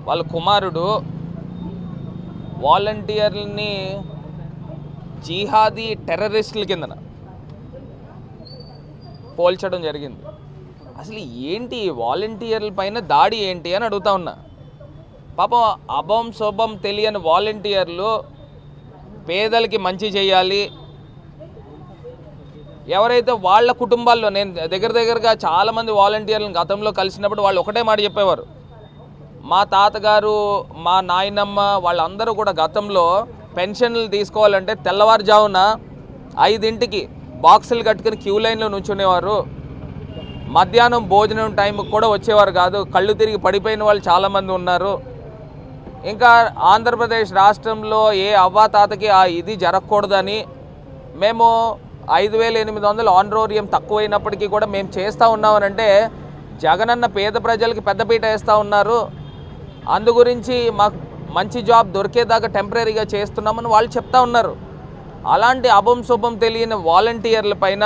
వాళ్ళ కుమారుడు వాలంటీర్లని జిహాదీ టెర్రరిస్టుల కిందన పోల్చడం జరిగింది. అసలు ఏంటి వాలంటీర్ల పైన దాడి ఏంటి అని అడుగుతా ఉన్నా. పాపం అభం శోభం తెలియని వాలంటీర్లు పేదలకి మంచి చేయాలి, ఎవరైతే వాళ్ళ కుటుంబాల్లో, నేను దగ్గరగా చాలామంది వాలంటీర్లను గతంలో కలిసినప్పుడు వాళ్ళు ఒకటే మాట చెప్పేవారు, మా తాతగారు మా నాయనమ్మ వాళ్ళందరూ కూడా గతంలో పెన్షన్లు తీసుకోవాలంటే తెల్లవారుజామున 5ంటికి బాక్సులు కట్టుకుని క్యూ లైన్లో నుంచునేవారు, మధ్యాహ్నం భోజనం టైంకి కూడా వచ్చేవారు కాదు, కళ్ళు తిరిగి పడిపోయిన వాళ్ళు చాలామంది ఉన్నారు. ఇంకా ఆంధ్రప్రదేశ్ రాష్ట్రంలో ఏ అవ్వాతాతకి ఇది జరగకూడదని మేము 5,800 ఆనరోరియం తక్కువైనప్పటికీ కూడా మేము చేస్తూ ఉన్నామనంటే జగనన్న పేద ప్రజలకి పెద్దపీట వేస్తూ ఉన్నారు, అందు గురించి మాకు మంచి జాబ్ దొరికేదాకా టెంపరీగా చేస్తున్నామని వాళ్ళు చెప్తా ఉన్నారు. అలాంటి అభం శుభం తెలియని వాలంటీర్ల పైన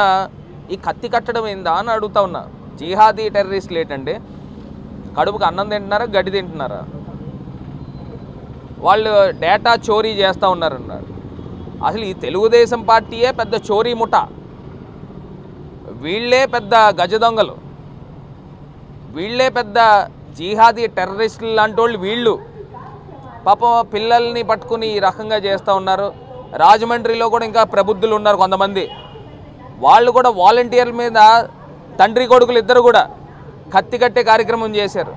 ఈ కత్తి కట్టడం ఏందా అని అడుగుతా ఉన్నా. జిహాదీ టెర్రరిస్టులు ఏంటండి? కడుపుకు అన్నం తింటున్నారా, గడ్డి తింటున్నారా? వాళ్ళు డేటా చోరీ చేస్తూ ఉన్నారన్నారు. అసలు ఈ తెలుగుదేశం పార్టీయే పెద్ద చోరీ ముఠ, వీళ్ళే పెద్ద గజ దొంగలు, వీళ్ళే పెద్ద జిహాదీ టెర్రరిస్టులు లాంటి వాళ్ళు వీళ్ళు. పాపం పిల్లల్ని పట్టుకుని ఈ రకంగా చేస్తూ ఉన్నారు. రాజమండ్రిలో కూడా ఇంకా ప్రబుద్ధులు ఉన్నారు కొంతమంది, వాళ్ళు కూడా వాలంటీర్ల మీద తండ్రి కొడుకులు ఇద్దరు కూడా కత్తి కట్టే కార్యక్రమం చేశారు.